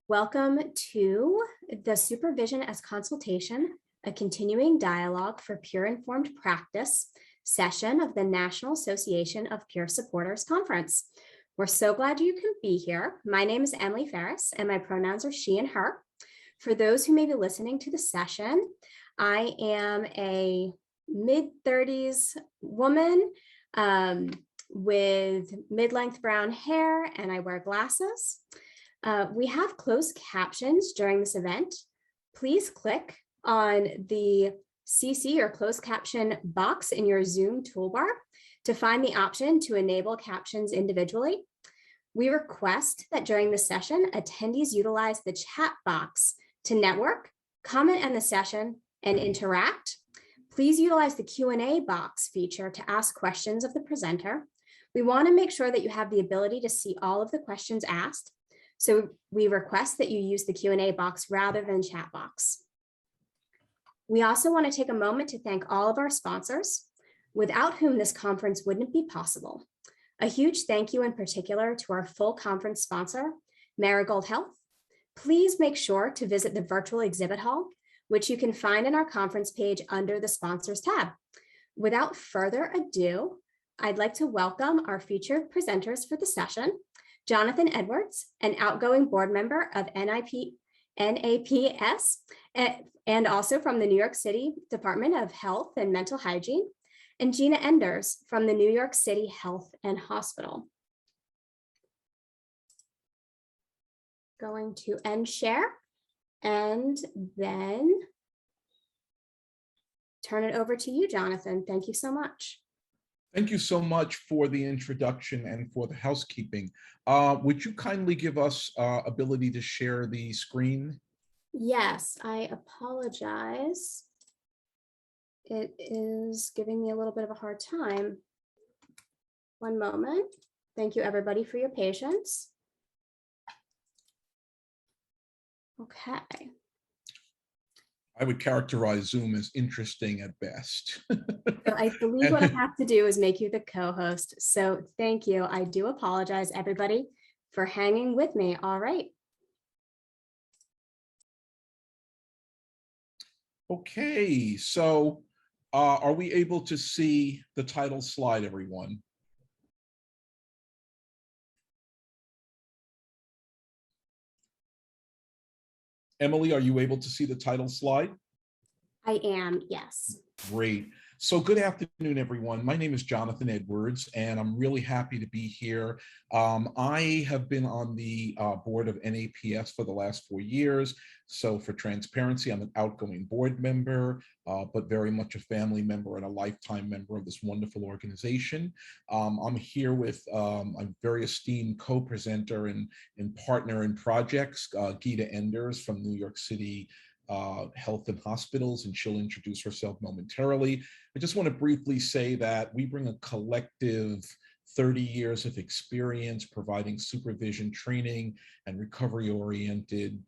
Welcome to the Supervision as Consultation, a continuing dialogue for peer-informed practice session of the National Association of Peer Supporters Conference. We're so glad you can be here. My name is Emily Ferris and my pronouns are she and her. For those who may be listening to the session, I am a mid-30s woman with mid-length brown hair and I wear glasses. We have closed captions during this event. Please click on the CC or closed caption box in your Zoom toolbar to find the option to enable captions individually. We request that during the session, attendees utilize the chat box to network, comment on the session, and interact. Please utilize the Q&A box feature to ask questions of the presenter. We want to make sure that you have the ability to see all of the questions asked. So we request that you use the Q&A box rather than chat box. We also want to take a moment to thank all of our sponsors, without whom this conference wouldn't be possible. A huge thank you in particular to our full conference sponsor, Marigold Health. Please make sure to visit the virtual exhibit hall, which you can find in our conference page under the sponsors tab. Without further ado, I'd like to welcome our featured presenters for the session, Jonathan Edwards, an outgoing board member of N.A.P.S, and also from the New York City Department of Health and Mental Hygiene, and Gina Enders from the New York City Health and Hospital. Going to end share and then turn it over to you, Jonathan. Thank you so much. Thank you so much for the introduction and for the housekeeping. Would you kindly give us ability to share the screen? Yes, I apologize. It is giving me a little bit of a hard time. One moment. Thank you, everybody, for your patience. Okay. I would characterize Zoom as interesting at best. So I believe what I have to do is make you the co-host. So thank you. I do apologize, everybody, for hanging with me. All right. Okay, so are we able to see the title slide, everyone? Emily, are you able to see the title slide? I am, yes. Great. So good afternoon, everyone. My name is Jonathan Edwards, and I'm really happy to be here. I have been on the board of N.A.P.S for the last 4 years. So for transparency, I'm an outgoing board member, but very much a family member and a lifetime member of this wonderful organization. I'm here with a very esteemed co-presenter and partner in projects, Gina Enders from New York City Health and Hospitals, and she'll introduce herself momentarily. I just want to briefly say that we bring a collective 30 years of experience providing supervision training and recovery-oriented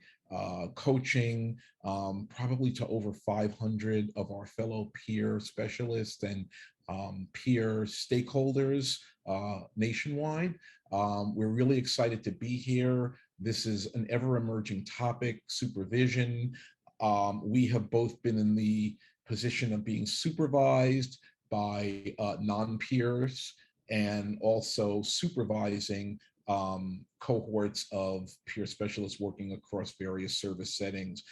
coaching, probably to over 500 of our fellow peer specialists and peer stakeholders nationwide. We're really excited to be here. This is an ever-emerging topic, supervision. We have both been in the position of being supervised by non-peers and also supervising cohorts of peer specialists working across various service settings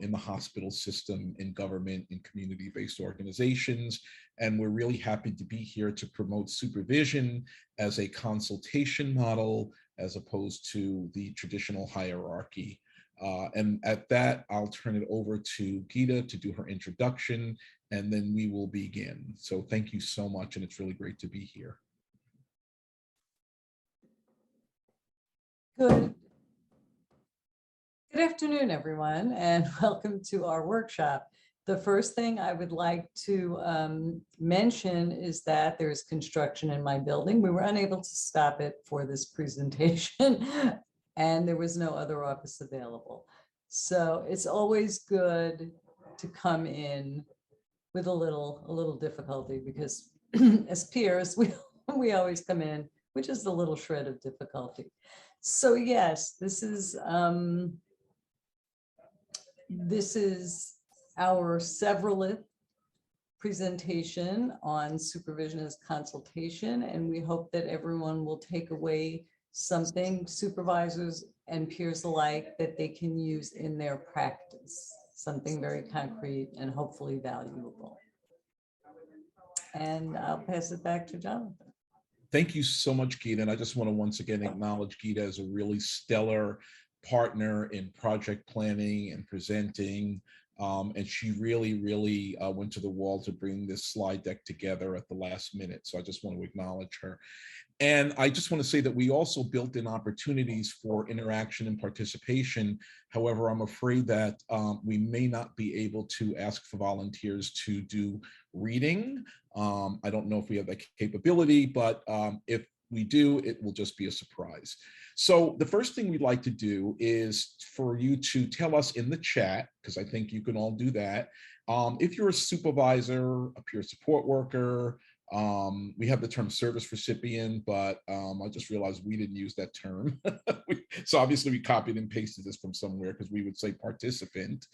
in the hospital system, in government, in community-based organizations. And we're really happy to be here to promote supervision as a consultation model as opposed to the traditional hierarchy. And at that, I'll turn it over to Gita to do her introduction, and then we will begin. So thank you so much, and it's really great to be here. Good afternoon, everyone, and welcome to our workshop. The first thing I would like to mention is that there's construction in my building. We were unable to stop it for this presentation, and there was no other office available. So it's always good to come in with a little difficulty, because as peers, we always come in with just a little shred of difficulty. So yes, this is This is our severalth presentation on supervision as consultation, and we hope that everyone will take away something, supervisors and peers alike, that they can use in their practice, something very concrete and hopefully valuable. And I'll pass it back to Jonathan. Thank you so much, Geeta. And I just want to once again acknowledge Geeta as a really stellar partner in project planning and presenting. And she really went to the wall to bring this slide deck together at the last minute. So I just want to acknowledge her. And I just want to say that we also built in opportunities for interaction and participation. However, I'm afraid that we may not be able to ask for volunteers to do reading. I don't know if we have that capability, but if we do, it will just be a surprise. So the first thing we'd like to do is for you to tell us in the chat, because I think you can all do that, if you're a supervisor, a peer support worker, we have the term service recipient, but I just realized we didn't use that term. So obviously we copied and pasted this from somewhere because we would say participant,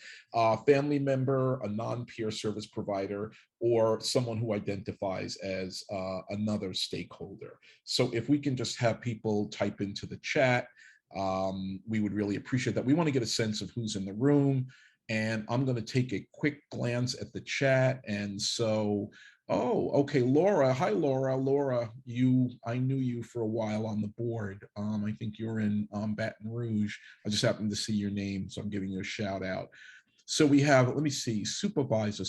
family member, a non-peer service provider, or someone who identifies as another stakeholder. So if we can just have people type into the chat, we would really appreciate that. We want to get a sense of who's in the room. And I'm going to take a quick glance at the chat. And so, oh, okay, Laura. Hi, Laura. Laura, I knew you for a while on the board. I think you're in Baton Rouge. I just happened to see your name, so I'm giving you a shout out. So we have, let me see, supervisor,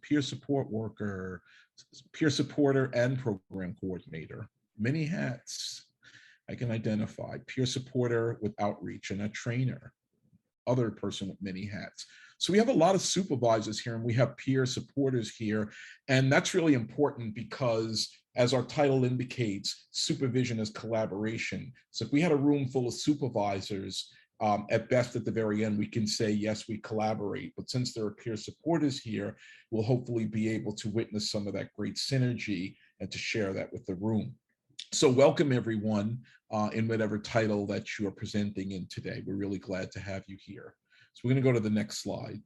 peer support worker, peer supporter, and program coordinator. Many hats I can identify. Peer supporter with outreach and a trainer. Other person with many hats. So we have a lot of supervisors here and we have peer supporters here. And that's really important because as our title indicates, supervision is collaboration. So if we had a room full of supervisors, at best at the very end, we can say, yes, we collaborate. But since there are peer supporters here, we'll hopefully be able to witness some of that great synergy and to share that with the room. So welcome everyone in whatever title that you are presenting in today. We're really glad to have you here. So we're going to go to the next slide.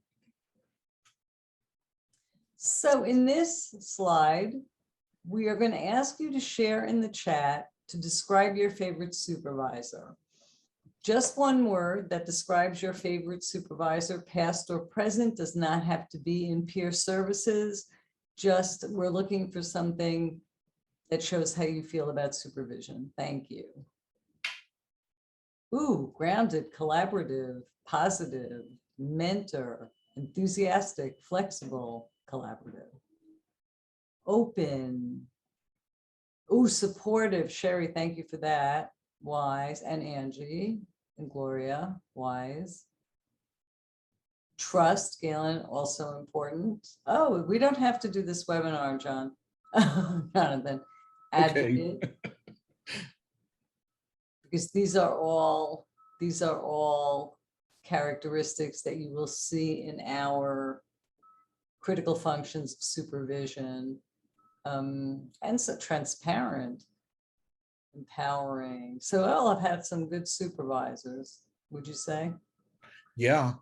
So in this slide, we are going to ask you to share in the chat to describe your favorite supervisor. Just one word that describes your favorite supervisor, past or present, does not have to be in peer services. Just we're looking for something that shows how you feel about supervision. Thank you. Ooh, grounded, collaborative, positive, mentor, enthusiastic, flexible, collaborative. Open. Ooh, supportive. Sherry, thank you for that. Wise. And Angie and Gloria, wise. Trust, Galen, also important. Oh, we don't have to do this webinar, John. Jonathan. Advocate. Okay. Because these are all characteristics that you will see in our critical functions of supervision. And so transparent, empowering. So I've had some good supervisors, would you say? Yeah,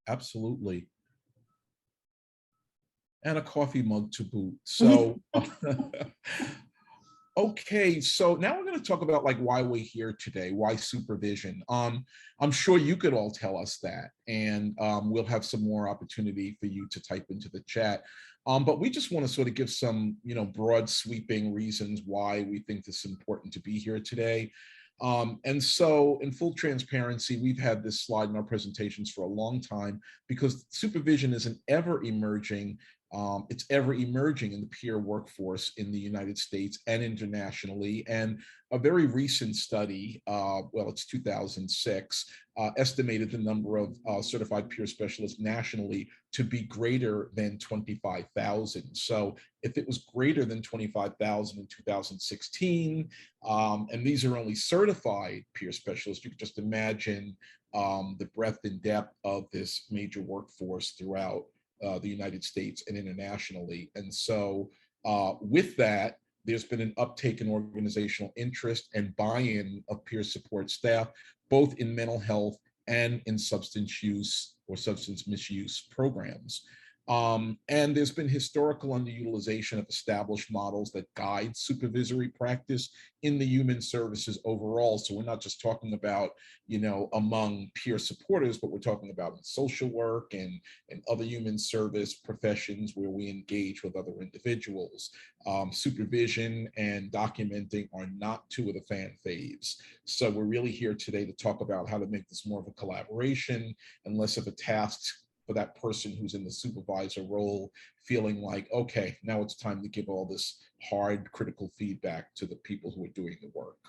absolutely. And a coffee mug to boot. So okay, so now we're going to talk about like why we're here today, why supervision. I'm sure you could all tell us that, and we'll have some more opportunity for you to type into the chat. But we just want to sort of give some, broad sweeping reasons why we think this is important to be here today. And so in full transparency, we've had this slide in our presentations for a long time because supervision is an ever emerging it's ever emerging in the peer workforce in the United States and internationally. And a very recent study, well, it's 2006, estimated the number of certified peer specialists nationally to be greater than 25,000. So if it was greater than 25,000 in 2016, and these are only certified peer specialists, you could just imagine the breadth and depth of this major workforce throughout the United States and internationally. And so with that, there's been an uptake in organizational interest and buy-in of peer support staff, both in mental health and in substance use or substance misuse programs. And there's been historical underutilization of established models that guide supervisory practice in the human services overall. So we're not just talking about, among peer supporters, but we're talking about in social work and other human service professions where we engage with other individuals. Supervision and documenting are not two of the fan faves. So we're really here today to talk about how to make this more of a collaboration and less of a task for that person who's in the supervisor role, feeling like, okay, now it's time to give all this hard, critical feedback to the people who are doing the work.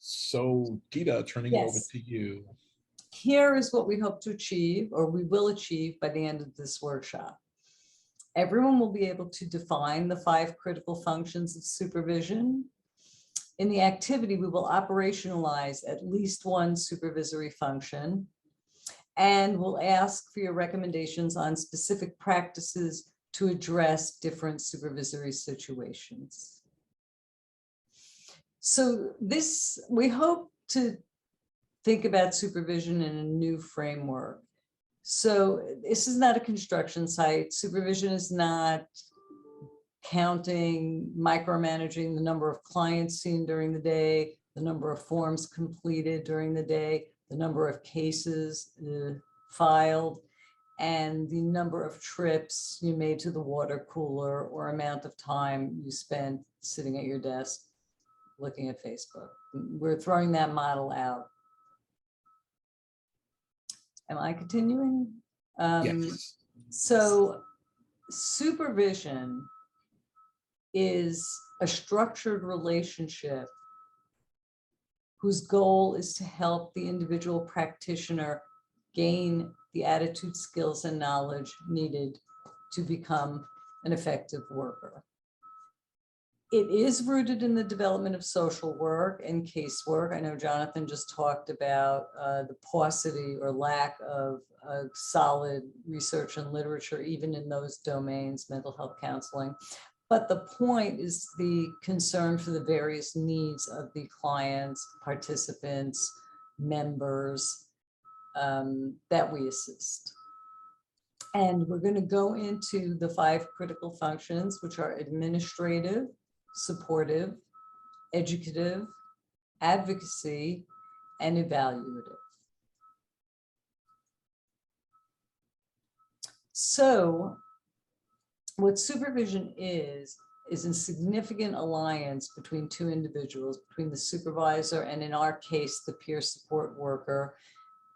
So, Gita, turning it over Yes. to you. Here is what we hope to achieve, or we will achieve by the end of this workshop. Everyone will be able to define the 5 critical functions of supervision. In the activity, we will operationalize at least one supervisory function, and we'll ask for your recommendations on specific practices to address different supervisory situations. So we hope to think about supervision in a new framework. So this is not a construction site. Supervision is not counting, micromanaging the number of clients seen during the day, the number of forms completed during the day, the number of cases filed, and the number of trips you made to the water cooler or amount of time you spent sitting at your desk looking at Facebook. We're throwing that model out. Am I continuing? Yes. So supervision is a structured relationship whose goal is to help the individual practitioner gain the attitude, skills, and knowledge needed to become an effective worker. It is rooted in the development of social work and casework. I know Jonathan just talked about the paucity or lack of solid research and literature, even in those domains, mental health counseling. But the point is the concern for the various needs of the clients, participants, members that we assist. And we're going to go into the 5 critical functions, which are administrative, supportive, educative, advocacy, and evaluative. So what supervision is a significant alliance between 2 individuals, between the supervisor and, in our case, the peer support worker,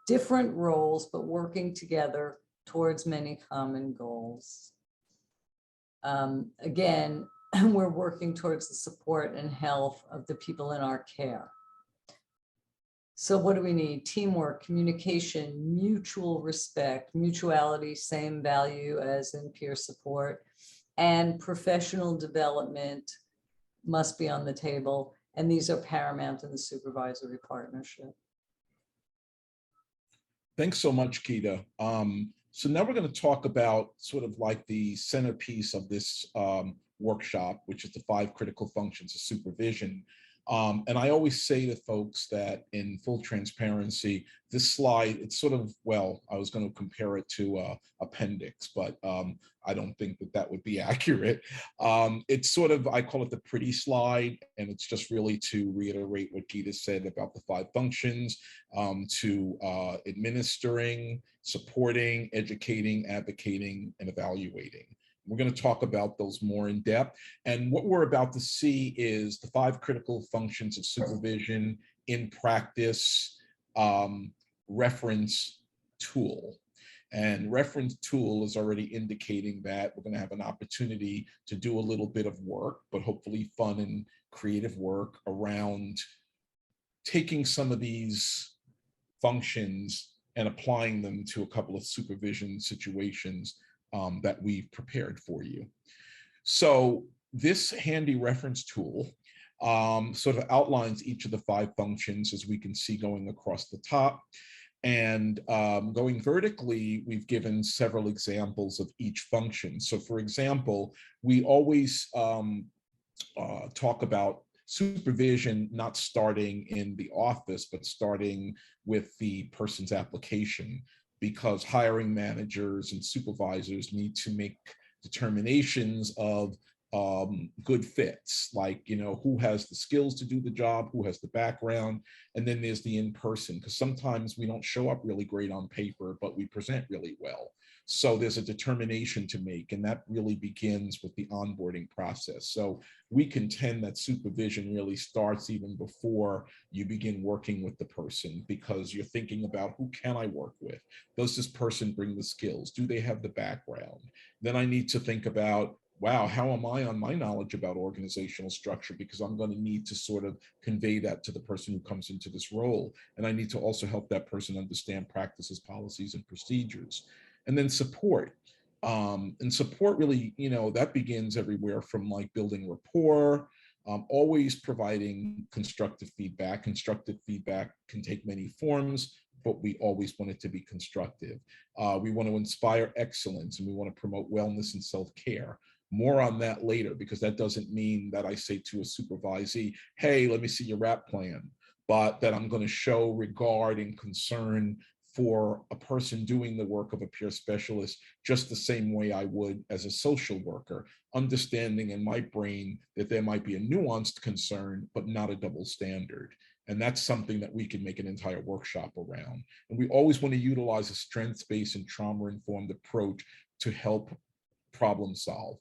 different roles, but working together towards many common goals. Again, we're working towards the support and health of the people in our care. So what do we need? Teamwork, communication, mutual respect, mutuality, same value as in peer support, and professional development must be on the table. And these are paramount in the supervisory partnership. Thanks so much, Gita. So now we're going to talk about sort of like the centerpiece of this workshop, which is the 5 critical functions of supervision. And I always say to folks that, in full transparency, this slide, it's sort of, well, I was going to compare it to appendix, but I don't think that that would be accurate. It's sort of, I call it the pretty slide, and it's just really to reiterate what Gita said about the 5 functions, to administering, supporting, educating, advocating, and evaluating. We're going to talk about those more in depth. And what we're about to see is the 5 critical functions of supervision in practice reference tool. And reference tool is already indicating that we're going to have an opportunity to do a little bit of work, but hopefully fun and creative work around taking some of these functions and applying them to a couple of supervision situations that we've prepared for you. So this handy reference tool sort of outlines each of the 5 functions, as we can see going across the top. And going vertically, we've given several examples of each function. So for example, we always talk about supervision not starting in the office, but starting with the person's application, because hiring managers and supervisors need to make determinations of good fits, like, who has the skills to do the job, who has the background, and then there's the in-person, because sometimes we don't show up really great on paper, but we present really well. So there's a determination to make, and that really begins with the onboarding process. So we contend that supervision really starts even before you begin working with the person, because you're thinking about, who can I work with? Does this person bring the skills? Do they have the background? Then I need to think about, wow, how am I on my knowledge about organizational structure? Because I'm going to need to sort of convey that to the person who comes into this role. And I need to also help that person understand practices, policies, and procedures. And then support. And support really, that begins everywhere from like building rapport, always providing constructive feedback. Constructive feedback can take many forms, but we always want it to be constructive. We want to inspire excellence, and we want to promote wellness and self-care. More on that later, because that doesn't mean that I say to a supervisee, hey, let me see your RAP plan, but that I'm going to show regard and concern for a person doing the work of a peer specialist, just the same way I would as a social worker, understanding in my brain that there might be a nuanced concern, but not a double standard. And that's something that we can make an entire workshop around. And we always want to utilize a strengths-based and trauma-informed approach to help problem solve.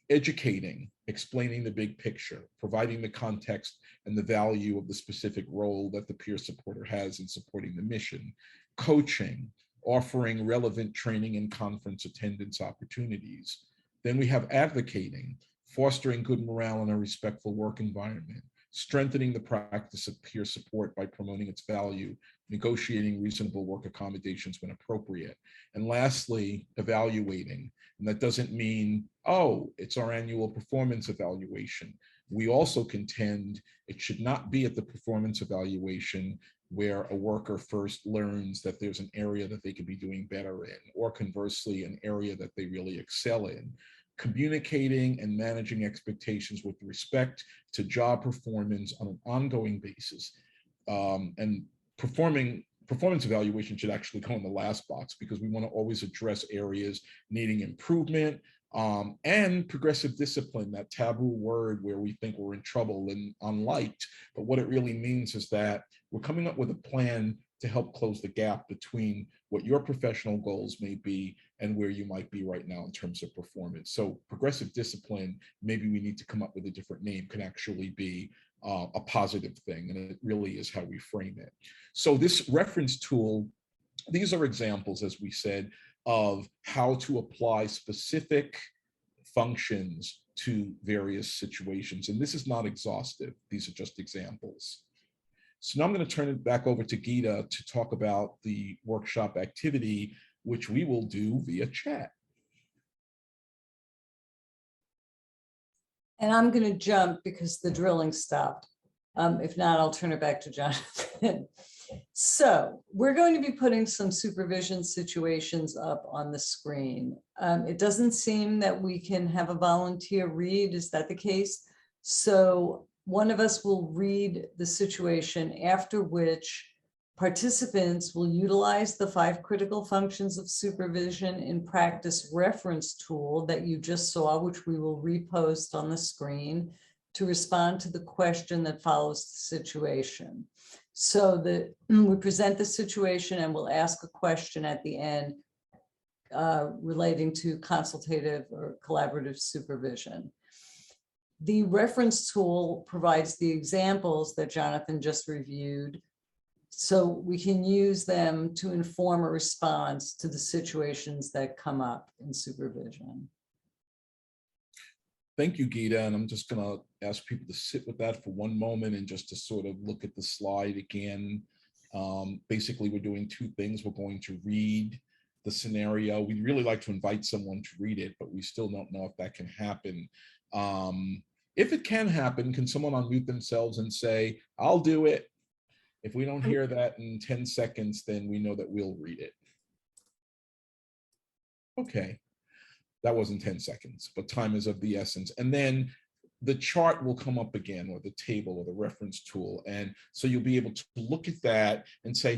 Educating, explaining the big picture, providing the context and the value of the specific role that the peer supporter has in supporting the mission. Coaching, offering relevant training and conference attendance opportunities. Then we have advocating, fostering good morale and a respectful work environment, strengthening the practice of peer support by promoting its value, negotiating reasonable work accommodations when appropriate. And lastly, evaluating. And that doesn't mean, oh, it's our annual performance evaluation. We also contend it should not be at the performance evaluation where a worker first learns that there's an area that they could be doing better in, or conversely, an area that they really excel in. Communicating and managing expectations with respect to job performance on an ongoing basis. And performance evaluation should actually go in the last box, because we want to always address areas needing improvement, and progressive discipline, that taboo word where we think we're in trouble and unliked. But what it really means is that we're coming up with a plan to help close the gap between what your professional goals may be and where you might be right now in terms of performance. So progressive discipline, maybe we need to come up with a different name, can actually be a positive thing, and it really is how we frame it. So this reference tool, these are examples, as we said, of how to apply specific functions to various situations. And this is not exhaustive. These are just examples. So now I'm going to turn it back over to Geeta to talk about the workshop activity, which we will do via chat. And I'm going to jump because the drilling stopped. If not, I'll turn it back to Jonathan. So we're going to be putting some supervision situations up on the screen. It doesn't seem that we can have a volunteer read. Is that the case? So one of us will read the situation, after which participants will utilize the 5 critical functions of supervision in practice reference tool that you just saw, which we will repost on the screen, to respond to the question that follows the situation. So that we present the situation and we'll ask a question at the end relating to consultative or collaborative supervision. The reference tool provides the examples that Jonathan just reviewed, so we can use them to inform a response to the situations that come up in supervision. Thank you, Geeta. And I'm just going to ask people to sit with that for one moment and just to sort of look at the slide again. Basically, we're doing 2 things. We're going to read the scenario. We'd really like to invite someone to read it, but we still don't know if that can happen. If it can happen, can someone unmute themselves and say, I'll do it? If we don't hear that in 10 seconds, then we know that we'll read it. Okay. That wasn't 10 seconds, but time is of the essence. And then the chart will come up again, or the table or the reference tool. And so you'll be able to look at that and say,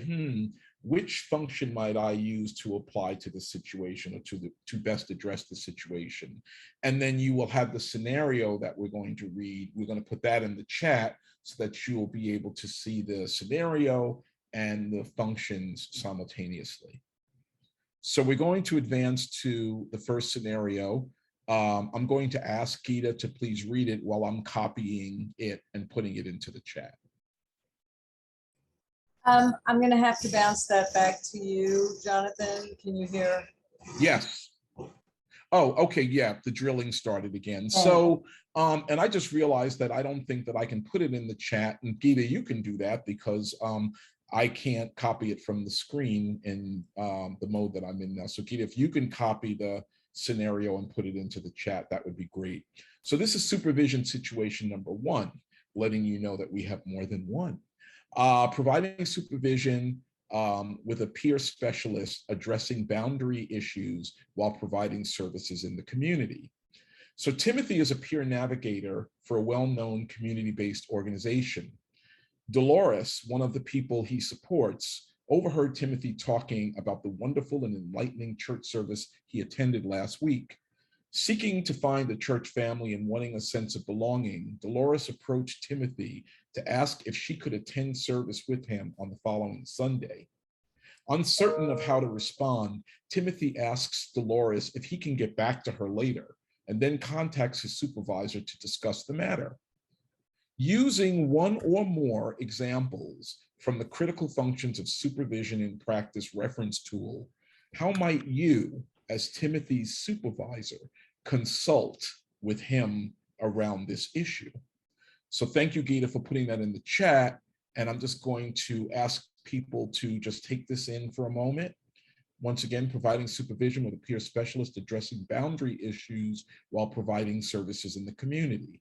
which function might I use to apply to the situation, or to best address the situation? And then you will have the scenario that we're going to read. We're going to put that in the chat so that you will be able to see the scenario and the functions simultaneously. So we're going to advance to the first scenario. I'm going to ask Gita to please read it while I'm copying it and putting it into the chat. I'm going to have to bounce that back to you, Jonathan. Can you hear? Yes. Oh, okay. Yeah, the drilling started again. So, and I just realized that I don't think that I can put it in the chat. And Gita, you can do that because I can't copy it from the screen in the mode that I'm in now. So Gita, if you can copy the scenario and put it into the chat, that would be great. So this is supervision situation number 1, letting you know that we have more than one. Providing supervision with a peer specialist addressing boundary issues while providing services in the community. So Timothy is a peer navigator for a well-known community-based organization. Dolores, one of the people he supports, overheard Timothy talking about the wonderful and enlightening church service he attended last week. Seeking to find a church family and wanting a sense of belonging, Dolores approached Timothy to ask if she could attend service with him on the following Sunday. Uncertain of how to respond, Timothy asks Dolores if he can get back to her later, and then contacts his supervisor to discuss the matter. Using one or more examples from the critical functions of supervision in practice reference tool, how might you, as Timothy's supervisor, consult with him around this issue? So thank you, Gita, for putting that in the chat. And I'm just going to ask people to just take this in for a moment. Once again, providing supervision with a peer specialist addressing boundary issues while providing services in the community.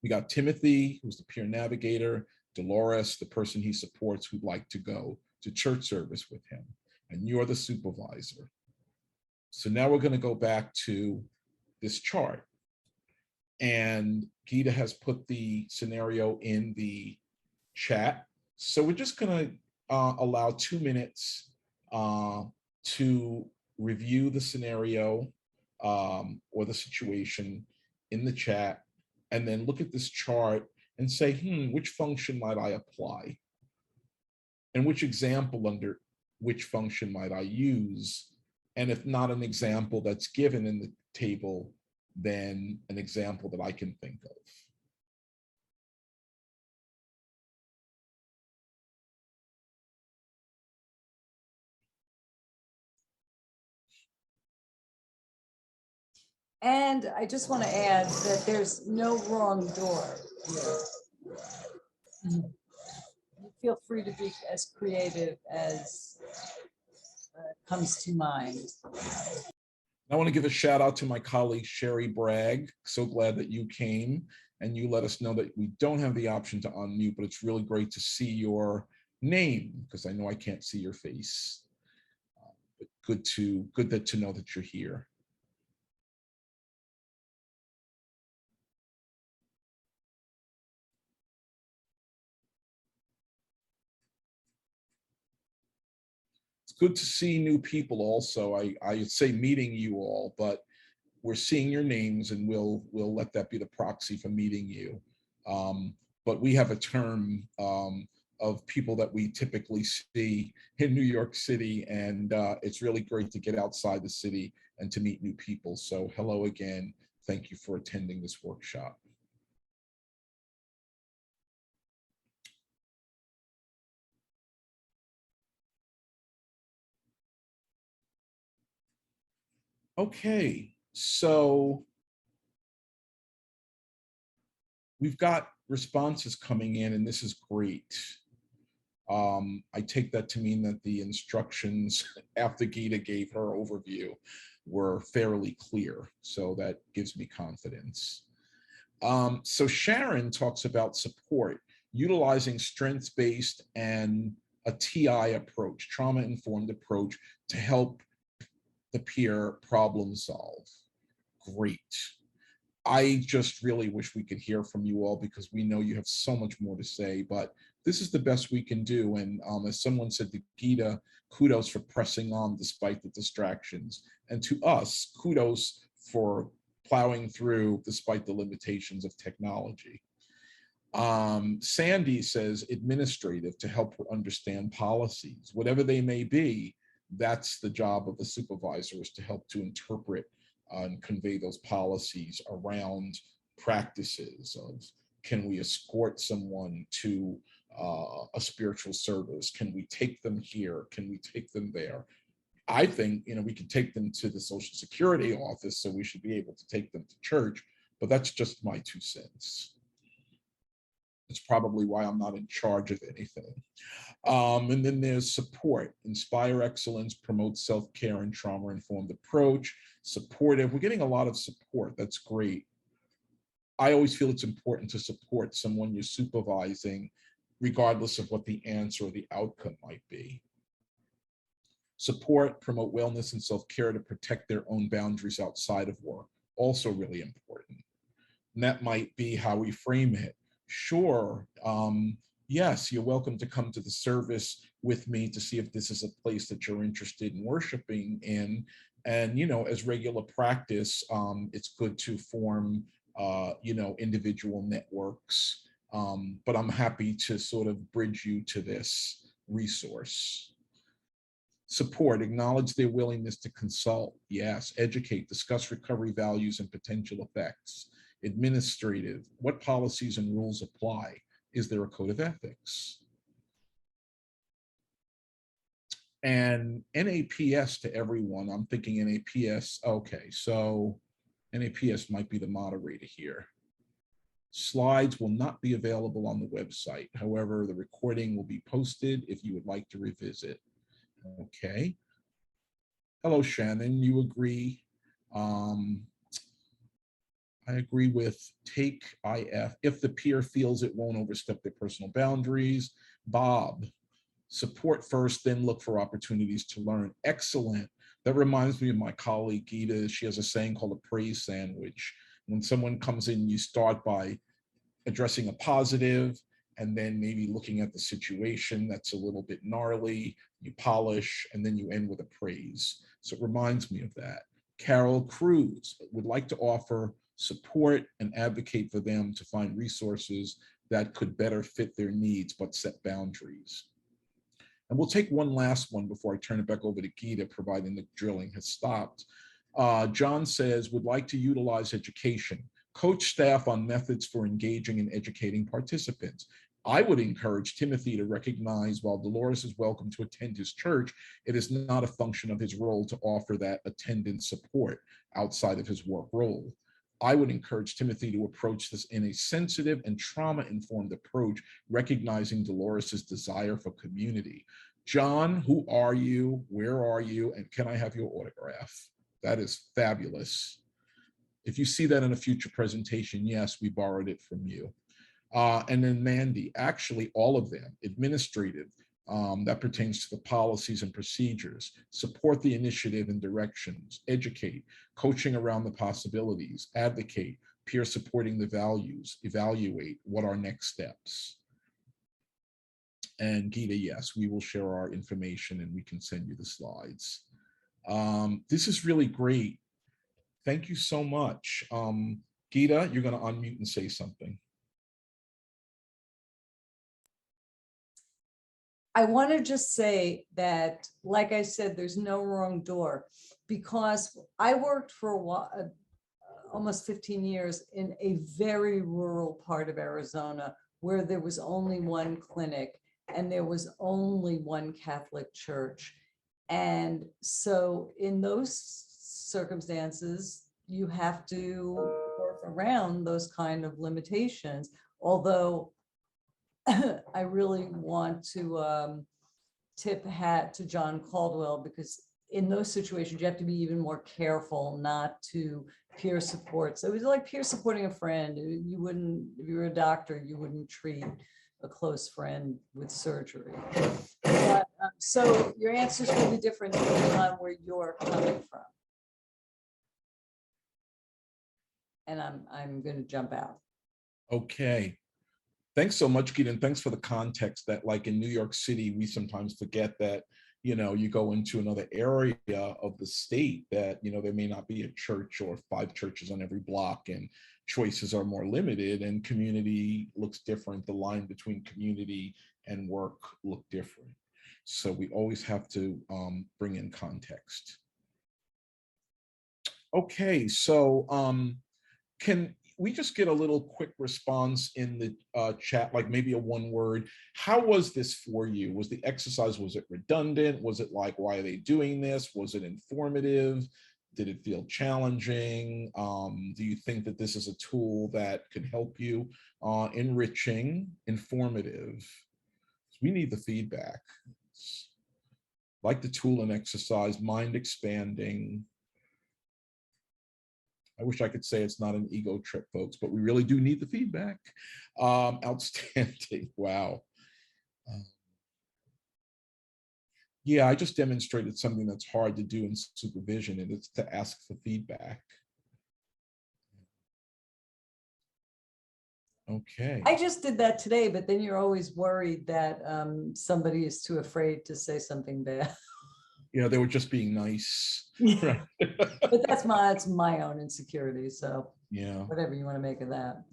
We got Timothy, who's the peer navigator, Dolores, the person he supports who'd like to go to church service with him, and you're the supervisor. So now we're going to go back to this chart. And Gita has put the scenario in the chat. So we're just going to allow 2 minutes to review the scenario or the situation in the chat, and then look at this chart and say, which function might I apply? And which example under which function might I use? And if not an example that's given in the table, then an example that I can think of. And I just want to add that there's no wrong door here. Feel free to be as creative as comes to mind. I want to give a shout out to my colleague, Sherry Bragg. So glad that you came and you let us know that we don't have the option to unmute, but it's really great to see your name because I know I can't see your face. But good to know that you're here. It's good to see new people also. I say meeting you all, but we're seeing your names and we'll let that be the proxy for meeting you. But we have a term of people that we typically see in New York City, and it's really great to get outside the city and to meet new people. So hello again. Thank you for attending this workshop. Okay, so we've got responses coming in, and this is great. I take that to mean that the instructions after Gita gave her overview were fairly clear, so that gives me confidence. So Sharon talks about support, utilizing strengths-based and a TI approach, trauma-informed approach, to help the peer problem solve. Great. I just really wish we could hear from you all because we know you have so much more to say, but this is the best we can do. And as someone said to Gita, kudos for pressing on despite the distractions. And to us, kudos for plowing through despite the limitations of technology. Sandy says administrative to help her understand policies, whatever they may be. That's the job of the supervisor, is to help to interpret and convey those policies around practices of, can we escort someone to a spiritual service? Can we take them here? Can we take them there? I think, we could take them to the Social Security office, so we should be able to take them to church, but that's just my 2 cents. It's probably why I'm not in charge of anything. And then there's support, inspire excellence, promote self-care and trauma-informed approach, supportive. We're getting a lot of support. That's great. I always feel it's important to support someone you're supervising, regardless of what the answer or the outcome might be. Support, promote wellness and self-care to protect their own boundaries outside of work. Also really important. And that might be how we frame it. Sure, yes, you're welcome to come to the service with me to see if this is a place that you're interested in worshiping in. And, as regular practice, it's good to form, individual networks. But I'm happy to sort of bridge you to this resource. Support, acknowledge their willingness to consult. Yes, educate, discuss recovery values and potential effects. Administrative, what policies and rules apply? Is there a code of ethics? And N.A.P.S to everyone. I'm thinking N.A.P.S. Okay, so N.A.P.S might be the moderator here. Slides will not be available on the website. However, the recording will be posted if you would like to revisit. Okay. Hello, Shannon, you agree? I agree with take IF if the peer feels it won't overstep their personal boundaries. Bob, support first, then look for opportunities to learn. Excellent. That reminds me of my colleague Gita. She has a saying called a praise sandwich. When someone comes in, you start by addressing a positive and then maybe looking at the situation that's a little bit gnarly, you polish, and then you end with a praise. So it reminds me of that. Carol Cruz would like to offer support and advocate for them to find resources that could better fit their needs, but set boundaries. And we'll take one last one before I turn it back over to Gita, providing the drilling has stopped. John says, would like to utilize education, coach staff on methods for engaging and educating participants. I would encourage Timothy to recognize while Dolores is welcome to attend his church, it is not a function of his role to offer that attendance support outside of his work role. I would encourage Timothy to approach this in a sensitive and trauma-informed approach, recognizing Dolores's desire for community. John, who are you? Where are you? And can I have your autograph? That is fabulous. If you see that in a future presentation, yes, we borrowed it from you. And then Mandy, actually all of them, administrative, that pertains to the policies and procedures, support the initiative and directions, educate, coaching around the possibilities, advocate, peer supporting the values, evaluate what are next steps. And Gita, yes, we will share our information and we can send you the slides. This is really great. Thank you so much. Gita, you're going to unmute and say something. I want to just say that, like I said, there's no wrong door, because I worked for a while, almost 15 years in a very rural part of Arizona where there was only one clinic and there was only one Catholic church. And so in those circumstances, you have to work around those kind of limitations. Although I really want to tip a hat to John Caldwell, because in those situations, you have to be even more careful not to peer support. So it was like peer supporting a friend. You wouldn't, if you were a doctor, you wouldn't treat a close friend with surgery. But, so your answer is really different depending on where you're coming from. and I'm going to jump out. Okay. Thanks so much, Keita, and thanks for the context that, like in New York City, we sometimes forget that, you go into another area of the state that, there may not be a church or 5 churches on every block, and choices are more limited, and community looks different. The line between community and work look different. So we always have to bring in context. Okay, so can we just get a little quick response in the chat, like maybe a 1 word? How was this for you? Was the exercise, was it redundant? Was it like, why are they doing this? Was it informative? Did it feel challenging? Do you think that this is a tool that can help you? Enriching, informative. We need the feedback. Like the tool and exercise, mind expanding. I wish I could say it's not an ego trip, folks, but we really do need the feedback. Outstanding. Wow. Yeah, I just demonstrated something that's hard to do in supervision, and it's to ask for feedback. Okay. I just did that today, but then you're always worried that somebody is too afraid to say something bad. They were just being nice. Yeah. But that's my own insecurity. So Yeah. whatever you want to make of that.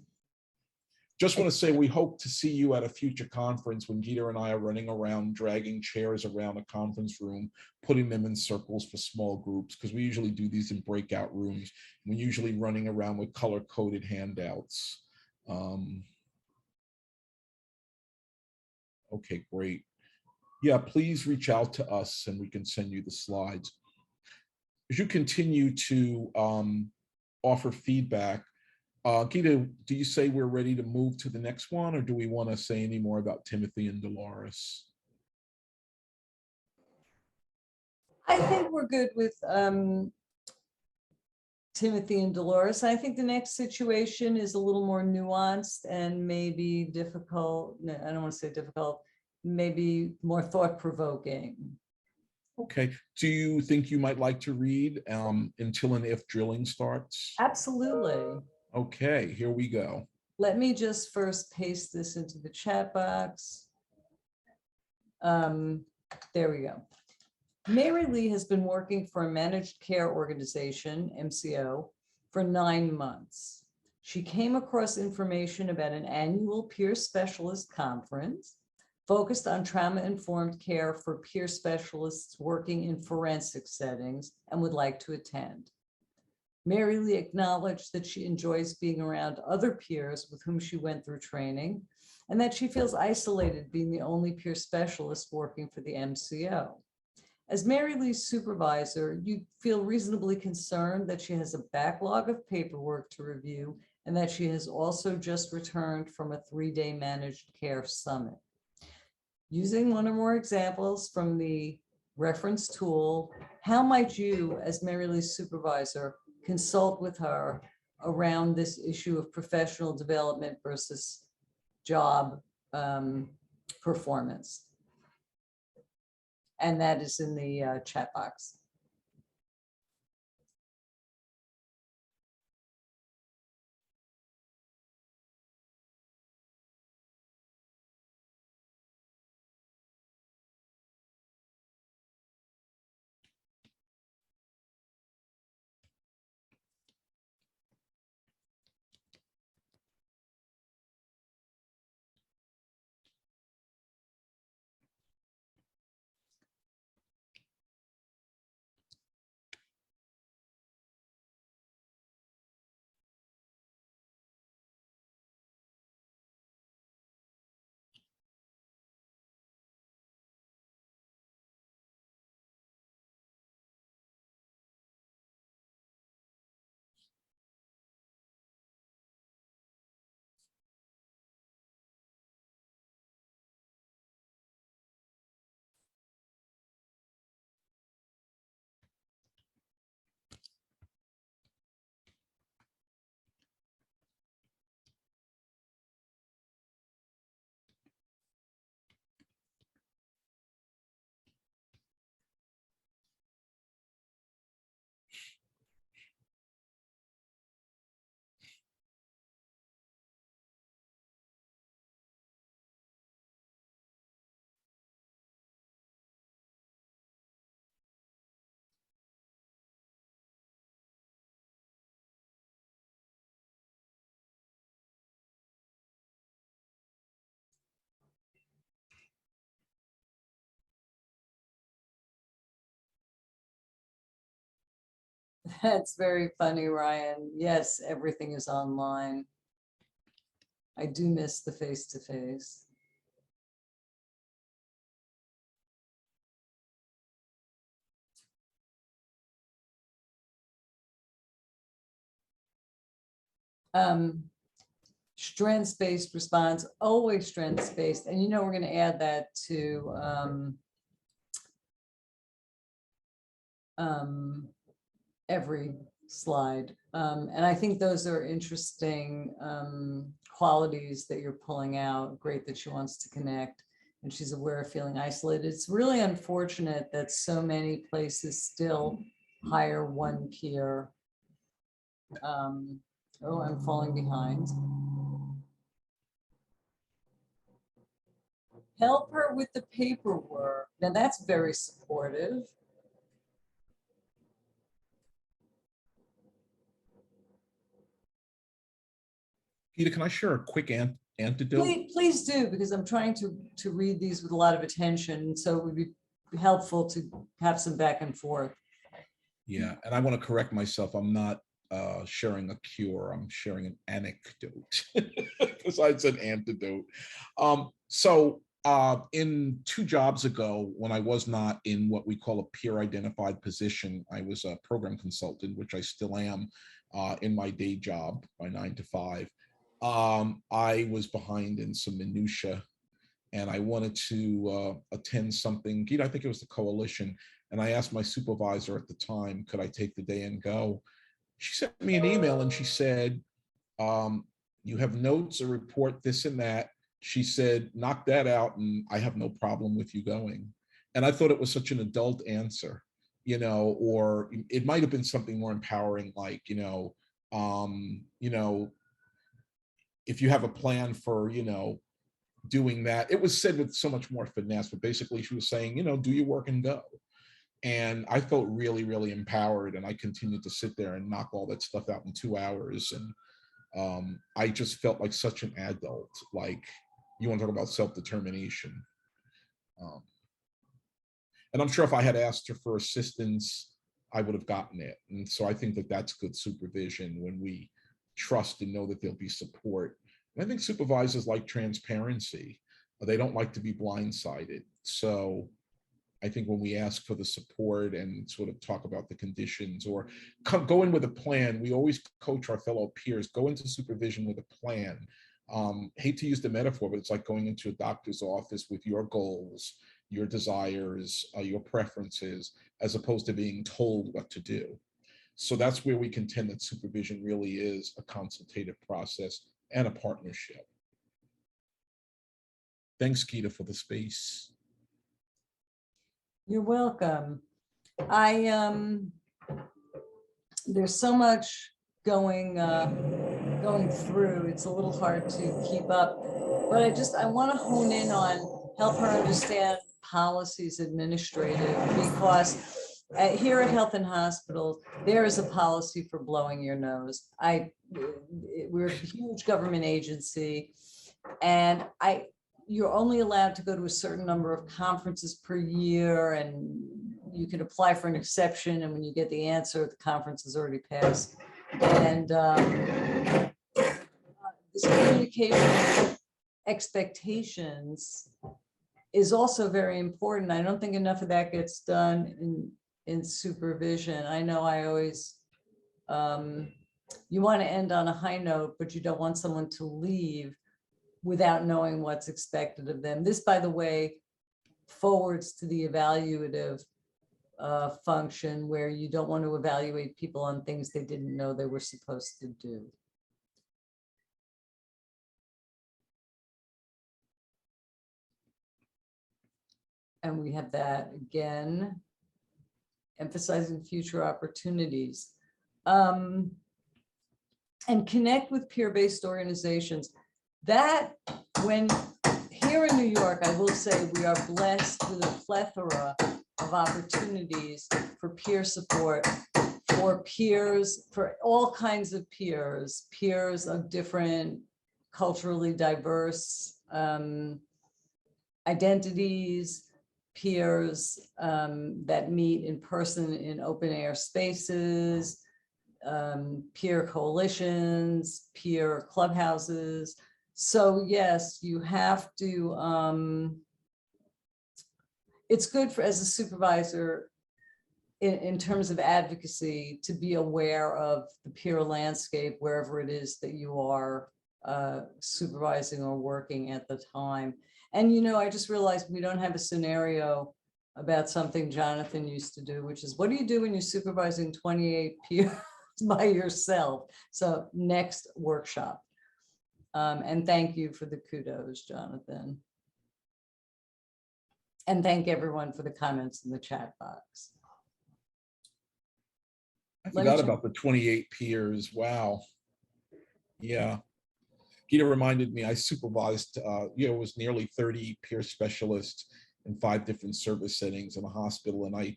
Just want to say we hope to see you at a future conference when Geeta and I are running around, dragging chairs around a conference room, putting them in circles for small groups, because we usually do these in breakout rooms. We're usually running around with color-coded handouts. Okay, great. Yeah, please reach out to us and we can send you the slides. As you continue to offer feedback, Geeta, do you say we're ready to move to the next one, or do we want to say any more about Timothy and Dolores? I think we're good with Timothy and Dolores. I think the next situation is a little more nuanced and maybe difficult. No, I don't want to say difficult, maybe more thought-provoking. Okay. Do you think you might like to read until and if drilling starts? Absolutely. Okay, here we go. Let me just first paste this into the chat box. There we go. Mary Lee has been working for a managed care organization, MCO, for 9 months. She came across information about an annual peer specialist conference focused on trauma-informed care for peer specialists working in forensic settings and would like to attend. Mary Lee acknowledged that she enjoys being around other peers with whom she went through training, and that she feels isolated being the only peer specialist working for the MCO. As Mary Lee's supervisor, you feel reasonably concerned that she has a backlog of paperwork to review and that she has also just returned from a 3-day managed care summit. Using one or more examples from the reference tool, how might you, as Mary Lee's supervisor, consult with her around this issue of professional development versus job performance? And that is in the chat box. That's very funny, Ryan. Yes, everything is online. I do miss the face-to-face. Strengths-based response, always strengths-based. And we're going to add that to every slide. And I think those are interesting qualities that you're pulling out. Great that she wants to connect and she's aware of feeling isolated. It's really unfortunate that so many places still hire one peer. Oh, I'm falling behind. Help her with the paperwork. Now that's very supportive. Peter, can I share a quick antidote? Please do, because I'm trying to read these with a lot of attention. So it would be helpful to have some back and forth. Yeah, and I want to correct myself. I'm not sharing a cure. I'm sharing an anecdote besides an antidote. In 2 jobs ago, when I was not in what we call a peer identified position, I was a program consultant, which I still am in my day job, my 9 to 5. I was behind in some minutia, and I wanted to attend something. I think it was the coalition, and I asked my supervisor at the time, could I take the day and go? She sent me an email and she said, you have notes, a report, this and that. She said, knock that out and I have no problem with you going. And I thought it was such an adult answer, or it might have been something more empowering, like, if you have a plan for, doing that. It was said with so much more finesse, but basically she was saying, do your work and go. And I felt really, really empowered. And I continued to sit there and knock all that stuff out in 2 hours. And I just felt like such an adult. Like, you want to talk about self-determination. And I'm sure if I had asked her for assistance, I would have gotten it. And so I think that that's good supervision, when we trust and know that there'll be support. And I think supervisors like transparency. They don't like to be blindsided. So I think when we ask for the support and sort of talk about the conditions, or go in with a plan, we always coach our fellow peers, go into supervision with a plan. Hate to use the metaphor, but it's like going into a doctor's office with your goals, your desires, your preferences, as opposed to being told what to do. So that's where we contend that supervision really is a consultative process and a partnership. Thanks, Keita, for the space. You're welcome. There's so much going through. It's a little hard to keep up, but I want to hone in on help her understand policies administrative, because here at Health and Hospitals, there is a policy for blowing your nose. We're a huge government agency, and you're only allowed to go to a certain number of conferences per year, and you can apply for an exception. And when you get the answer, the conference has already passed. And this communication expectations is also very important. I don't think enough of that gets done in supervision. I know I always, you want to end on a high note, but you don't want someone to leave without knowing what's expected of them. This, by the way, forwards to the evaluative function, where you don't want to evaluate people on things they didn't know they were supposed to do. And we have that again, emphasizing future opportunities. And connect with peer-based organizations. That, when here in New York, I will say we are blessed with a plethora of opportunities for peer support, for peers, for all kinds of peers, peers of different culturally diverse identities, peers that meet in person in open air spaces, peer coalitions, peer clubhouses. So yes, you have to, it's good for, as a supervisor, in terms of advocacy, to be aware of the peer landscape wherever it is that you are supervising or working at the time. And, you know, I just realized we don't have a scenario about something Jonathan used to do, which is, what do you do when you're supervising 28 peers by yourself? So next workshop. And thank you for the kudos, Jonathan. And thank everyone for the comments in the chat box. I Let me forgot check. about the 28 peers. Wow. Yeah. Gita reminded me, I supervised, it was nearly 30 peer specialists in 5 different service settings in a hospital. And I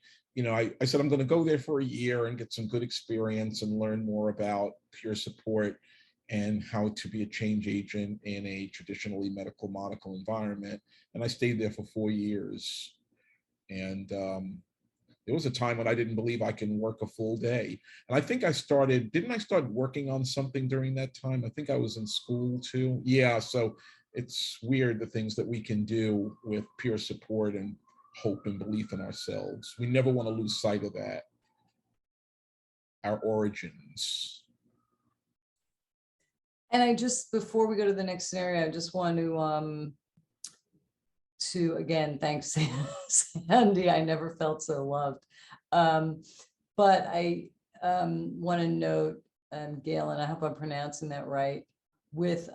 said, I'm going to go there for a year and get some good experience and learn more about peer support and how to be a change agent in a traditionally medical monocle environment. And I stayed there for 4 years. And there was a time when I didn't believe I can work a full day. And I think didn't I start working on something during that time? I think I was in school too. Yeah, so it's weird the things that we can do with peer support and hope and belief in ourselves. We never want to lose sight of that, our origins. And I just, before we go to the next scenario, I just want to again, thanks Sandy, I never felt so loved. But I want to note, Gail, and I hope I'm pronouncing that right, with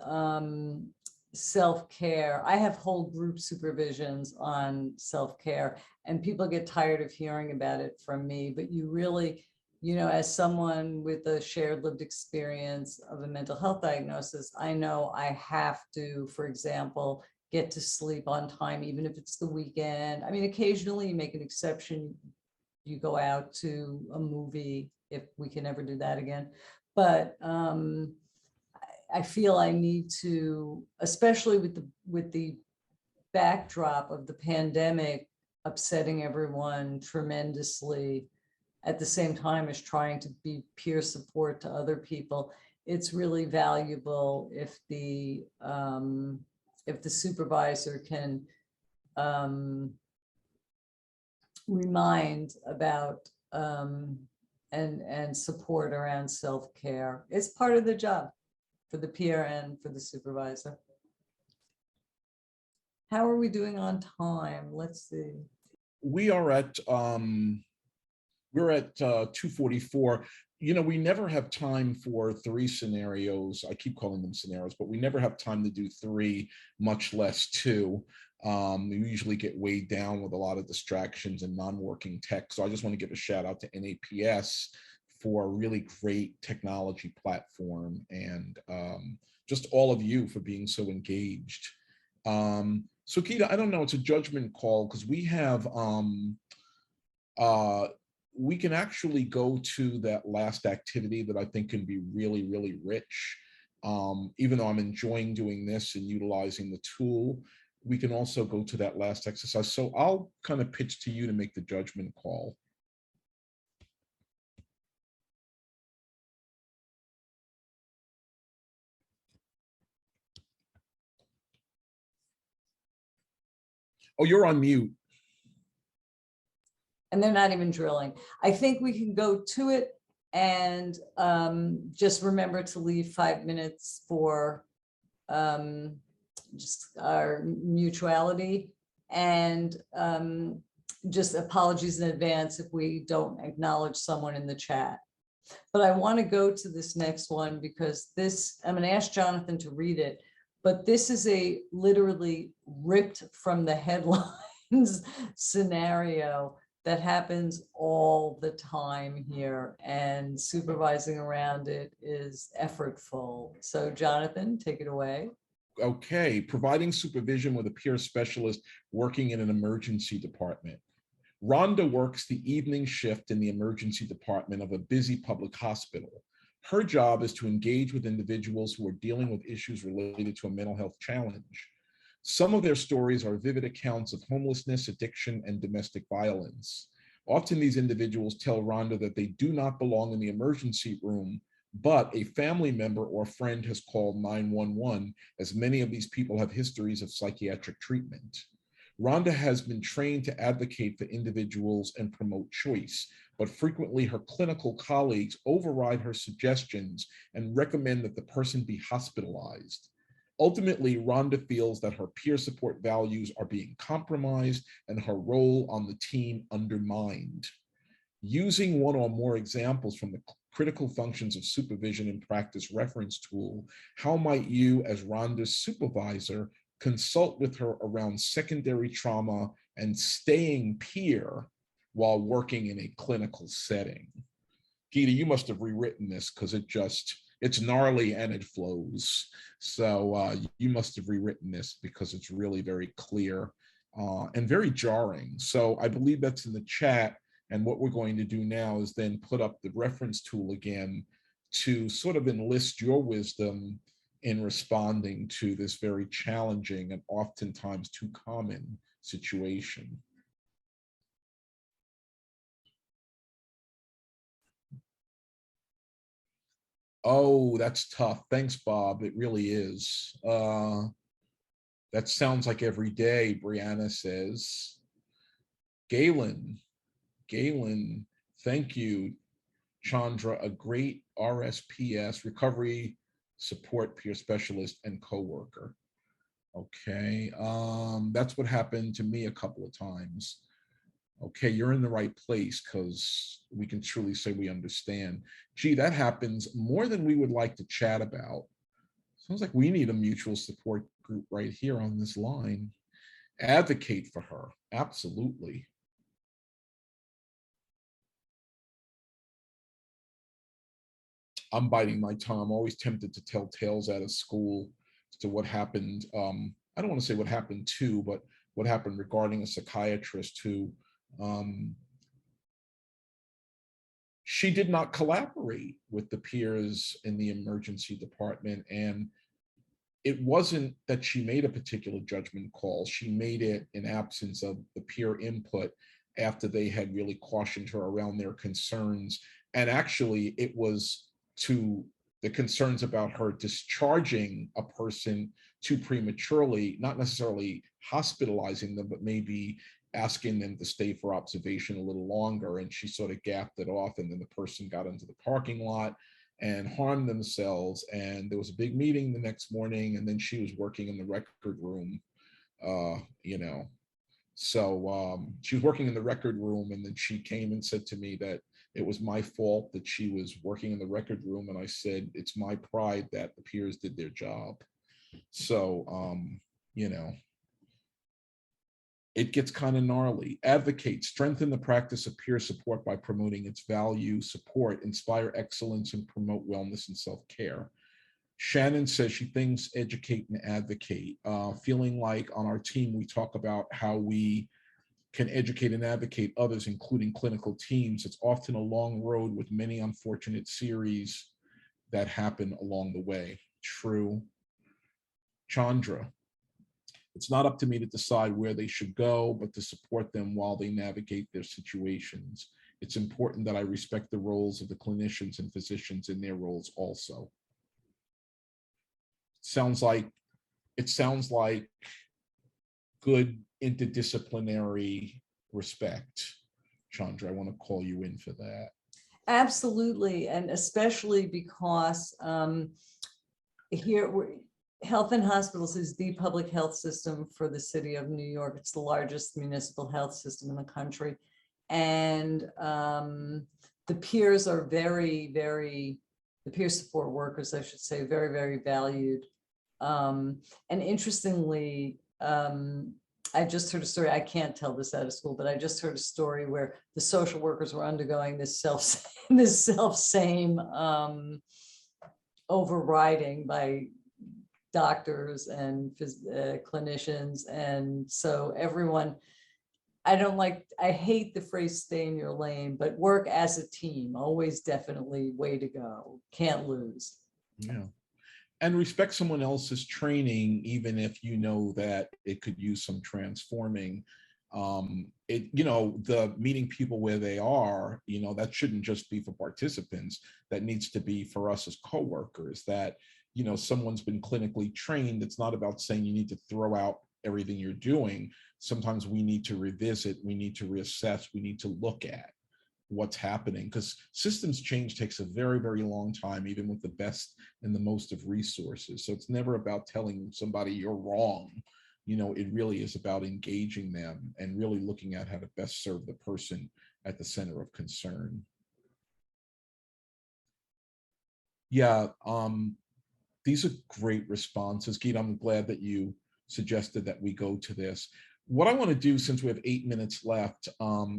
self-care. I have whole group supervisions on self-care, and people get tired of hearing about it from me, but you really, you know, as someone with a shared lived experience of a mental health diagnosis, I know I have to, for example, get to sleep on time, even if it's the weekend. I mean, occasionally you make an exception. You go out to a movie, if we can ever do that again. But I feel I need to, especially with the backdrop of the pandemic upsetting everyone tremendously, at the same time as trying to be peer support to other people. It's really valuable if the supervisor can remind about and support around self-care. It's part of the job for the peer and for the supervisor. How are we doing on time? Let's see. We are at we're at 2:44. You know, we never have time for 3 scenarios. I keep calling them scenarios, but we never have time to do 3, much less 2. We usually get weighed down with a lot of distractions and non-working tech. So I just want to give a shout out to N.A.P.S for a really great technology platform, and just all of you for being so engaged. So Keita, I don't know, it's a judgment call, because we have we can actually go to that last activity that I think can be really, really rich. Even though I'm enjoying doing this and utilizing the tool, we can also go to that last exercise. So I'll kind of pitch to you to make the judgment call. Oh, you're on mute. And they're not even drilling. I think we can go to it, and just remember to leave 5 minutes for just our mutuality, and just apologies in advance if we don't acknowledge someone in the chat. But I want to go to this next one, because this, I'm going to ask Jonathan to read it, but this is a literally ripped from the headlines scenario that happens all the time here, and supervising around it is effortful. So Jonathan, take it away. Okay, providing supervision with a peer specialist working in an emergency department. Rhonda works the evening shift in the emergency department of a busy public hospital. Her job is to engage with individuals who are dealing with issues related to a mental health challenge. Some of their stories are vivid accounts of homelessness, addiction, and domestic violence. Often these individuals tell Rhonda that they do not belong in the emergency room, but a family member or friend has called 911, as many of these people have histories of psychiatric treatment. Rhonda has been trained to advocate for individuals and promote choice, but frequently her clinical colleagues override her suggestions and recommend that the person be hospitalized. Ultimately, Rhonda feels that her peer support values are being compromised and her role on the team undermined. Using one or more examples from the critical functions of supervision and practice reference tool, how might you, as Rhonda's supervisor, consult with her around secondary trauma and staying peer while working in a clinical setting? Gita, you must have rewritten this because it's gnarly and it flows. So you must have rewritten this because it's really very clear and very jarring. So I believe that's in the chat. And what we're going to do now is then put up the reference tool again to sort of enlist your wisdom in responding to this very challenging and oftentimes too common situation. Oh, that's tough. Thanks, Bob. It really is. That sounds like every day, Brianna says. Galen, thank you. Chandra, a great RSPS, recovery support peer specialist and coworker. Okay, that's what happened to me a couple of times. Okay, you're in the right place because we can truly say we understand. Gee, that happens more than we would like to chat about. Sounds like we need a mutual support group right here on this line. Advocate for her, absolutely. I'm biting my tongue. I'm always tempted to tell tales out of school as to what happened. I don't want to say what happened to, but what happened regarding a psychiatrist who she did not collaborate with the peers in the emergency department. And it wasn't that she made a particular judgment call. She made it in absence of the peer input after they had really cautioned her around their concerns. And actually, it was to the concerns about her discharging a person too prematurely, not necessarily hospitalizing them, but maybe asking them to stay for observation a little longer. And she sort of gapped it off. And then the person got into the parking lot and harmed themselves. And there was a big meeting the next morning. And then she was working in the record room, So she was working in the record room. And then she came and said to me that it was my fault that she was working in the record room. And I said, it's my pride that the peers did their job. So, it gets kind of gnarly. Advocate, strengthen the practice of peer support by promoting its value, support, inspire excellence, and promote wellness and self-care. Shannon says she thinks educate and advocate. Feeling like on our team, we talk about how we can educate and advocate others, including clinical teams. It's often a long road with many unfortunate series that happen along the way. True. Chandra, it's not up to me to decide where they should go, but to support them while they navigate their situations. It's important that I respect the roles of the clinicians and physicians in their roles also. It sounds like good interdisciplinary respect. Chandra, I want to call you in for that. Absolutely, and especially because here, Health and Hospitals is the public health system for the city of New York. It's the largest municipal health system in the country. And the peers are the peer support workers, I should say, very, very valued. And interestingly, I just heard a story, I can't tell this out of school, but I just heard a story where the social workers were undergoing this self-same overriding by doctors and clinicians. And so everyone, I hate the phrase stay in your lane, but work as a team, always definitely way to go. Can't lose. Yeah. And respect someone else's training, even if you know that it could use some transforming. The meeting people where they are, that shouldn't just be for participants. That needs to be for us as coworkers, that, someone's been clinically trained. It's not about saying you need to throw out everything you're doing. Sometimes we need to revisit, we need to reassess, we need to look at what's happening, because systems change takes a very, very long time, even with the best and the most of resources. So it's never about telling somebody you're wrong. It really is about engaging them and really looking at how to best serve the person at the center of concern. Yeah, these are great responses, Geet. I'm glad that you suggested that we go to this. What I want to do, since we have 8 minutes left,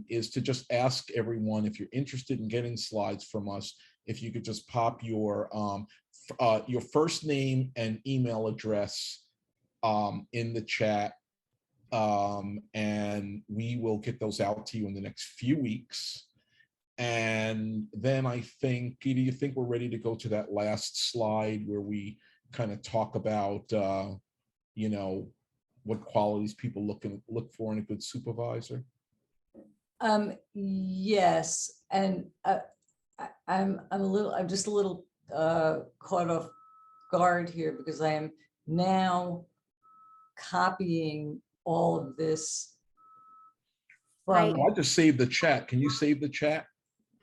is to just ask everyone, if you're interested in getting slides from us, if you could just pop your first name and email address in the chat, and we will get those out to you in the next few weeks. And then I think, Peter, you think we're ready to go to that last slide where we kind of talk about, what qualities people look for in a good supervisor? Yes, and I'm just a little caught off guard here, because I am now copying all of this from. I just saved the chat. Can you save the chat?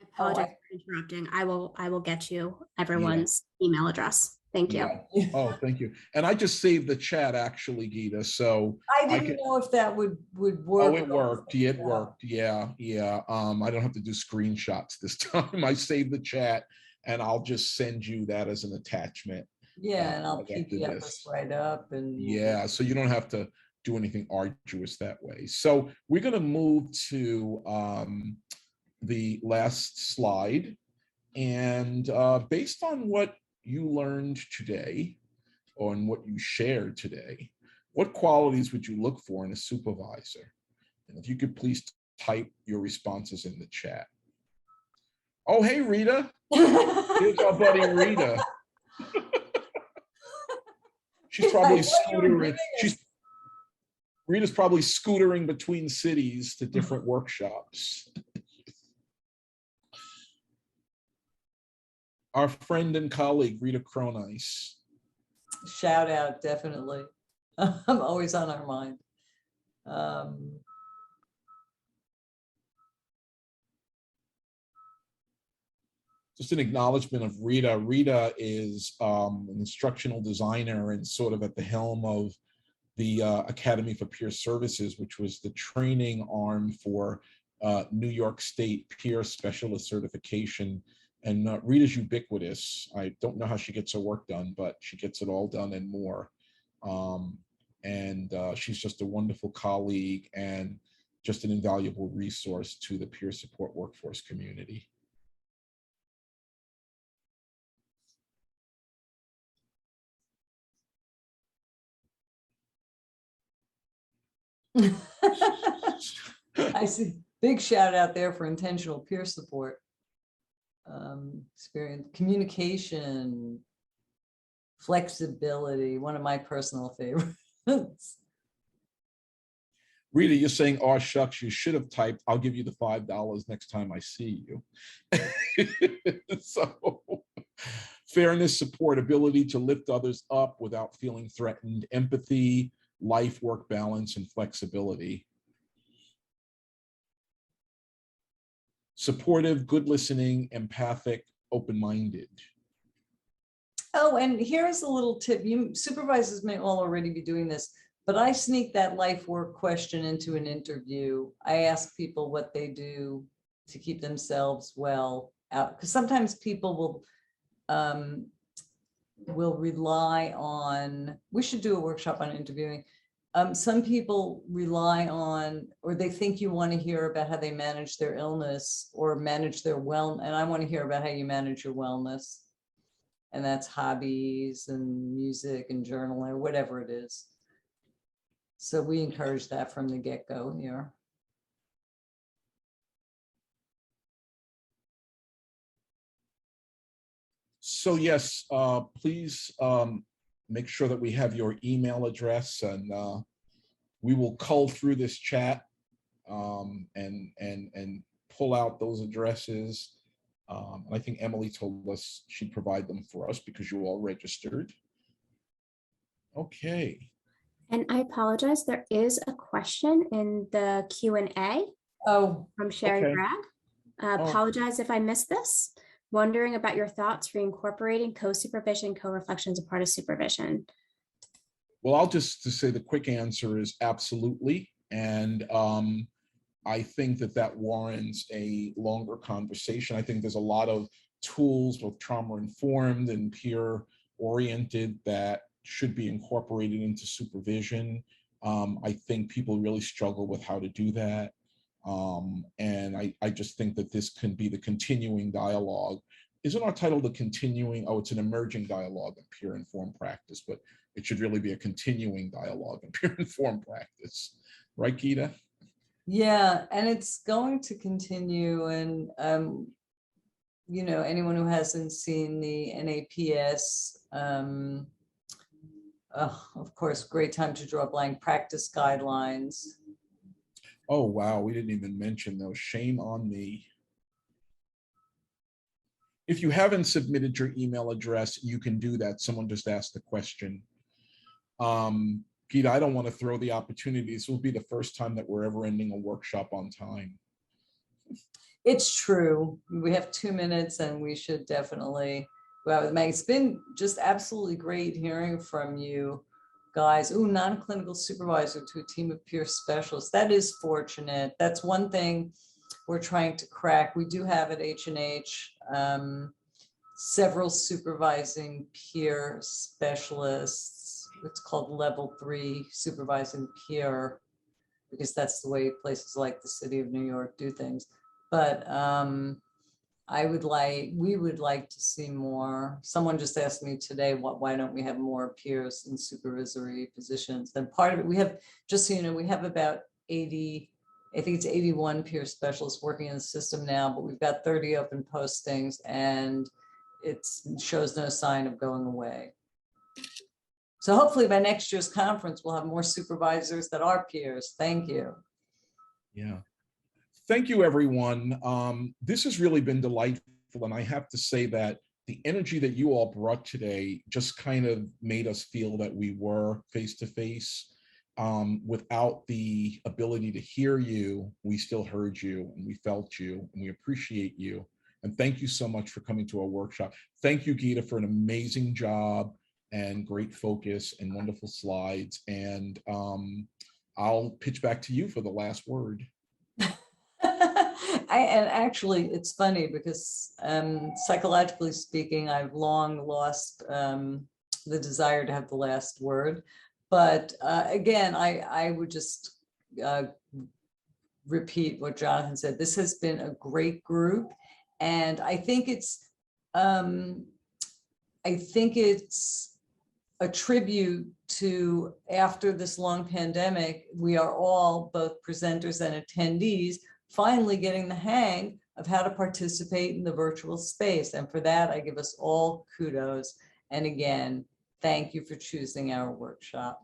I apologize for interrupting. I will get you everyone's email address. Thank you. Yeah. Oh, thank you. And I just saved the chat, actually, Geeta. So I didn't know if that would work. Oh, it worked. Yeah, it worked. Yeah, yeah. I don't have to do screenshots this time. I saved the chat, and I'll just send you that as an attachment. Yeah, and I'll PDF this right up. And yeah, so you don't have to do anything arduous that way. So we're going to move to the last slide. And based on what you learned today, or on what you shared today, what qualities would you look for in a supervisor? And if you could please type your responses in the chat. Oh, hey, Rita. Here's our buddy Rita. She's probably scootering. Rita's probably scootering between cities to different workshops. Our friend and colleague, Rita Cronice. Shout out, definitely. I'm always on our mind. Just an acknowledgement of Rita. Rita is an instructional designer and sort of at the helm of the Academy for Peer Services, which was the training arm for New York State Peer Specialist Certification. And Rita's ubiquitous. I don't know how she gets her work done, but she gets it all done and more. And she's just a wonderful colleague and just an invaluable resource to the peer support workforce community. I see. Big shout out there for intentional peer support. Experience, communication, flexibility, one of my personal favorites. Rita, you're saying, oh, shucks, you should have typed, I'll give you the $5 next time I see you. So, fairness, support, ability to lift others up without feeling threatened, empathy, life-work balance, and flexibility. Supportive, good listening, empathic, open-minded. Oh, and here's a little tip. You supervisors may all already be doing this, but I sneak that life work question into an interview. I ask people what they do to keep themselves well out, because sometimes people will rely on, we should do a workshop on interviewing. Some people rely on, or they think you want to hear about how they manage their illness or manage their wellness. And I want to hear about how you manage your wellness. And that's hobbies and music and journaling or whatever it is. So we encourage that from the get-go here. So yes, please make sure that we have your email address, and we will cull through this chat and pull out those addresses. And I think Emily told us she'd provide them for us because you all registered. Okay. And I apologize, there is a question in the Q&A Oh, from Sherry Okay. Bragg. Oh. Apologize if I missed this. Wondering about your thoughts for incorporating co-supervision, co-reflection as a part of supervision. Well, I'll just to say the quick answer is absolutely. And I think that that warrants a longer conversation. I think there's a lot of tools, both trauma informed and peer oriented, that should be incorporated into supervision. I think people really struggle with how to do that. And I just think that this can be the continuing dialogue. Isn't our title the continuing? Oh, it's an emerging dialogue in peer informed practice, but it should really be a continuing dialogue in peer informed practice. Right, Gita? yeah, and it's going to continue. And, you know, anyone who hasn't seen the N.A.P.S, of course, great time to draw blank, practice guidelines. Oh, wow. We didn't even mention those. Shame on me. If you haven't submitted your email address, you can do that. Someone just asked the question. Gita, I don't want to throw the opportunity. This will be the first time that we're ever ending a workshop on time. It's true. We have 2 minutes and we should definitely go out with Meg. It's been just absolutely great hearing from you guys. Ooh, non-clinical supervisor to a team of peer specialists. That is fortunate. That's one thing we're trying to crack. We do have at H&H several supervising peer specialists. It's called level 3 supervising peer, because that's the way places like the city of New York do things. But we would like to see more. Someone just asked me today, why don't we have more peers in supervisory positions? And part of it, we have, just so you know, we have about 80, I think it's 81 peer specialists working in the system now, but we've got 30 open postings, and it shows no sign of going away. So hopefully by next year's conference, we'll have more supervisors that are peers. Thank you. Yeah. Thank you, everyone. This has really been delightful. And I have to say that the energy that you all brought today just kind of made us feel that we were face to face. Without the ability to hear you, we still heard you and we felt you and we appreciate you. And thank you so much for coming to our workshop. Thank you, Gita, for an amazing job and great focus and wonderful slides. And I'll pitch back to you for the last word. And actually, it's funny because psychologically speaking, I've long lost the desire to have the last word. But again, I would just repeat what Jonathan said. This has been a great group, and I think it's a tribute to, after this long pandemic, we are all, both presenters and attendees, finally getting the hang of how to participate in the virtual space. And for that, I give us all kudos. And again, thank you for choosing our workshop.